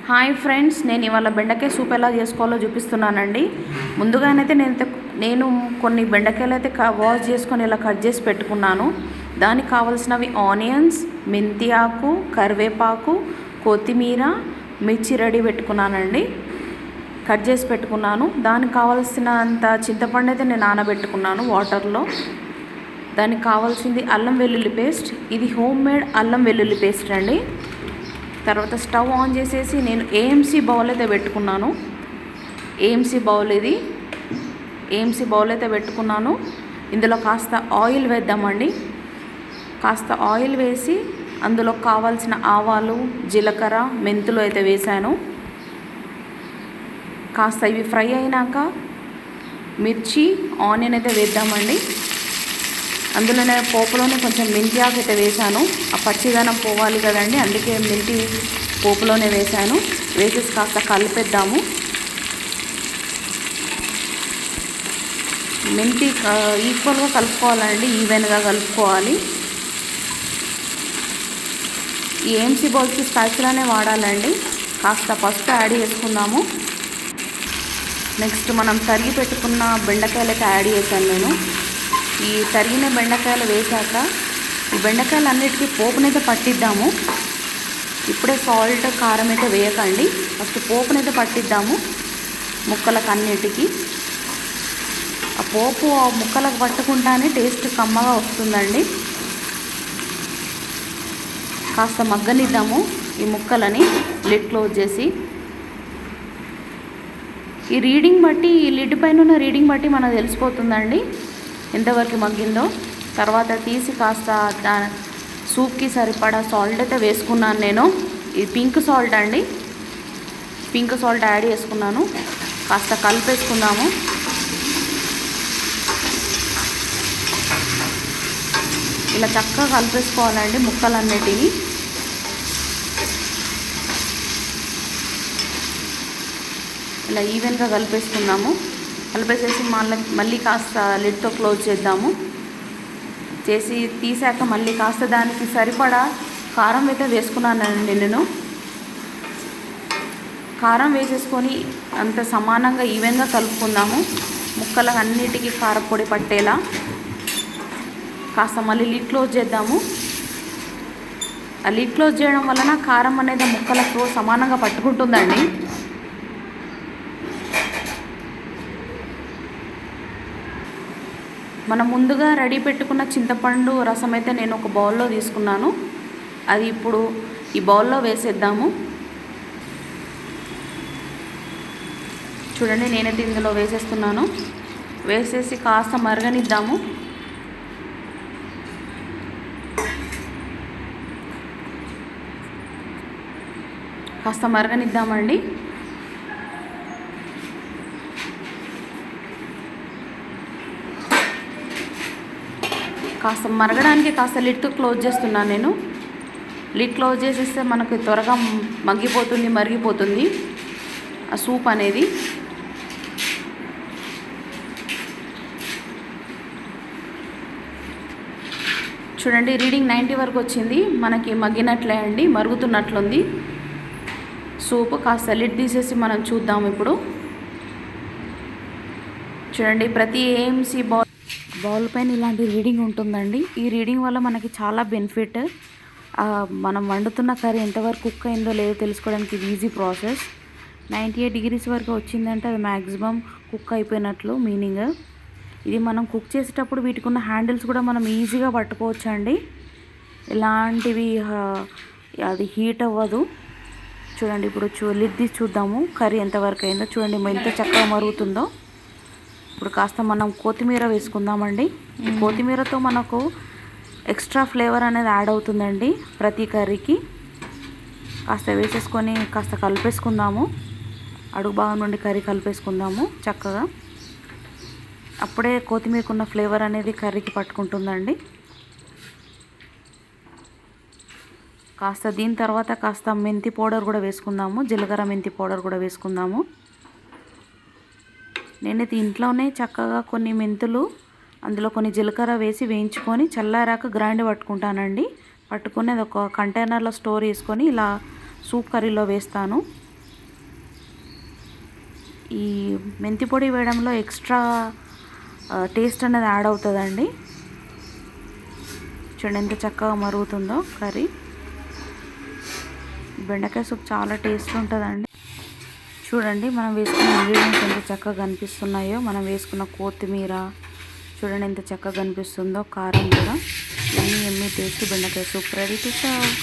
Hi friends, నేను ఇవాళ బెండకాయ సూప్ ఎలా చేసుకోవాలో చూపిస్తున్నానండి. ముందుగానైతే నేను కొన్ని బెండకాయలు అయితే వాష్ చేసుకొని ఇలా కట్ చేసి పెట్టుకున్నాను. దానికి కావాల్సినవి ఆనియన్స్, మెంతి ఆకు, కరివేపాకు, కొత్తిమీర, మిర్చి రెడీ పెట్టుకున్నానండి. కట్ చేసి పెట్టుకున్నాను. దానికి కావాల్సినంత చింతపండు అయితే నేను నానబెట్టుకున్నాను వాటర్లో. దానికి కావాల్సింది అల్లం వెల్లుల్లి పేస్ట్. ఇది హోమ్ మేడ్ అల్లం వెల్లుల్లి పేస్ట్ అండి. తర్వాత స్టవ్ ఆన్ చేసేసి నేను ఏఎంసీ బౌల్ అయితే పెట్టుకున్నాను. ఏఎంసీ బౌల్ అయితే పెట్టుకున్నాను. ఇందులో కాస్త ఆయిల్ వేద్దామండి. కాస్త ఆయిల్ వేసి అందులో కావాల్సిన ఆవాలు, జీలకర్ర, మెంతులు అయితే వేసాను. కాస్త ఇవి ఫ్రై అయినాక మిర్చి, ఆనియన్ అయితే వేద్దామండి. అందులోనే పోపులోనే కొంచెం మెంతి ఆకు అయితే వేసాను. ఆ పచ్చిదనం పోవాలి కదండి, అందుకే మెంతి పోపులోనే వేసాను. వేసేసి కాస్త కలిపేద్దాము. మెంతి ఈక్వల్గా కలుపుకోవాలండి, ఈవెన్గా కలుపుకోవాలి. ఈ ఏఎంసీ బౌల్కి స్పాచులానే వాడాలండి. కాస్త పసుపు యాడ్ చేసుకుందాము. నెక్స్ట్ మనం తరిగి పెట్టుకున్న బెండకాయలు అయితే యాడ్ చేశాను నేను. ఈ తరిగిన బెండకాయలు వేశాక ఈ బెండకాయలు అన్నిటికీ పోపునైతే పట్టిద్దాము. ఇప్పుడే సాల్ట్, కారం అయితే వేయకండి. ఫస్ట్ పోపునైతే పట్టిద్దాము ముక్కలకు అన్నిటికీ. ఆ పోపు ఆ ముక్కలకు పట్టుకుంటానే టేస్ట్ కమ్మగా వస్తుందండి. కాస్త మగ్గనిద్దాము ఈ ముక్కలని. లిడ్ క్లోజ్ చేసి ఈ రీడింగ్ బట్టి, ఈ లిడ్ పైన ఉన్న రీడింగ్ బట్టి మనకు తెలిసిపోతుందండి ఎంతవరకు మగ్గిందో. తర్వాత తీసి కాస్త సూప్కి సరిపడా సాల్ట్ అయితే వేసుకున్నాను నేను. ఇది పింక్ సాల్ట్ అండి. పింక్ సాల్ట్ యాడ్ చేసుకున్నాను. కాస్త కలిపేసుకుందాము. ఇలా చక్కగా కలిపేసుకోవాలండి ముక్కలన్నిటిని. ఇలా ఈవెన్గా కలిపేసుకుందాము. కలిపేసేసి మళ్ళీ కాస్త లిడ్తో క్లోజ్ చేద్దాము. చేసి తీసాక మళ్ళీ కాస్త దానికి సరిపడా కారం అయితే వేసుకున్నానండి నేను. కారం వేసేసుకొని అంత సమానంగా ఈవెన్గా కలుపుకుందాము. ముక్కలకు అన్నిటికీ కారపొడి పట్టేలా. కాస్త మళ్ళీ లిడ్ క్లోజ్ చేద్దాము. ఆ లిడ్ క్లోజ్ చేయడం వలన కారం అనేది ముక్కలకు సమానంగా పట్టుకుంటుందండి. మనం ముందుగా రెడీ పెట్టుకున్న చింతపండు రసం అయితే నేను ఒక బౌల్లో తీసుకున్నాను. అది ఇప్పుడు ఈ బౌల్లో వేసేద్దాము. చూడండి, నేనైతే ఇందులో వేసేస్తున్నాను. వేసేసి కాస్త మరగనిద్దాము. కాస్త మరగనిద్దామండి. కాస్త మరగడానికి కాస్త లిడ్ క్లోజ్ చేస్తున్నాను నేను. లిడ్ క్లోజ్ చేసేస్తే మనకు త్వరగా మగ్గిపోతుంది, మరిగిపోతుంది ఆ సూప్ అనేది. చూడండి, రీడింగ్ 90 వరకు వచ్చింది. మనకి మగ్గినట్లే అండి, మరుగుతున్నట్లుంది సూప్. కాస్త లిడ్ తీసేసి మనం చూద్దాం ఇప్పుడు. చూడండి, ప్రతి ఏఎంసీ బౌల్ పైన ఇలాంటి రీడింగ్ ఉంటుందండి. ఈ రీడింగ్ వల్ల మనకి చాలా బెనిఫిట్. మనం వండుతున్న కర్రీ ఎంతవరకు కుక్ అయిందో లేదో తెలుసుకోవడానికి ఇది ఈజీ ప్రాసెస్. 98 degrees వరకు వచ్చిందంటే అది మ్యాక్సిమం కుక్ అయిపోయినట్లు మీనింగ్. ఇది మనం కుక్ చేసేటప్పుడు వీటికి ఉన్న హ్యాండిల్స్ కూడా మనం ఈజీగా పట్టుకోవచ్చు అండి. ఇలాంటివి అది హీట్ అవ్వదు. చూడండి, ఇప్పుడు లిడ్ తీసి చూద్దాము కర్రీ ఎంతవరకు అయిందో. చూడండి ఎంత చక్కగా మరుగుతుందో. ఇప్పుడు కాస్త మనం కొత్తిమీర వేసుకుందామండి. కొత్తిమీరతో మనకు ఎక్స్ట్రా ఫ్లేవర్ అనేది యాడ్ అవుతుందండి ప్రతి కర్రీకి. కాస్త వేసేసుకొని కాస్త కలిపేసుకుందాము. అడుగు భాగం నుండి కర్రీ కలిపేసుకుందాము చక్కగా. అప్పుడే కొత్తిమీరకున్న ఫ్లేవర్ అనేది కర్రీకి పట్టుకుంటుందండి. కాస్త దీని తర్వాత కాస్త మెంతి పౌడర్ కూడా వేసుకుందాము. జీలకర్ర మెంతి పౌడర్ కూడా వేసుకుందాము. నేనైతే ఇంట్లోనే చక్కగా కొన్ని మెంతులు, అందులో కొన్ని జీలకర్ర వేసి వేయించుకొని చల్లారాక గ్రైండ్ పట్టుకుంటానండి. పట్టుకొని అది ఒక కంటైనర్లో స్టోర్ చేసుకొని ఇలా సూప్ కర్రీలో వేస్తాను. ఈ మెంతి పొడి వేయడంలో ఎక్స్ట్రా టేస్ట్ అనేది యాడ్ అవుతుందండి. చూడండి ఎంత చక్కగా మరుగుతుందో కర్రీ. బెండకాయ సూప్ చాలా టేస్ట్ ఉంటుందండి. చూడండి మనం వేసుకున్న ఇంగ్రీడియంట్స్ ఎంత చక్కగా కనిపిస్తున్నాయో. మనం వేసుకున్న కొత్తిమీర చూడండి ఎంత చక్కగా కనిపిస్తుందో. కారం కూడా ఎమ్మి టేస్ట్ బెండకాయ సూప్ రెడీ టు సర్వ్.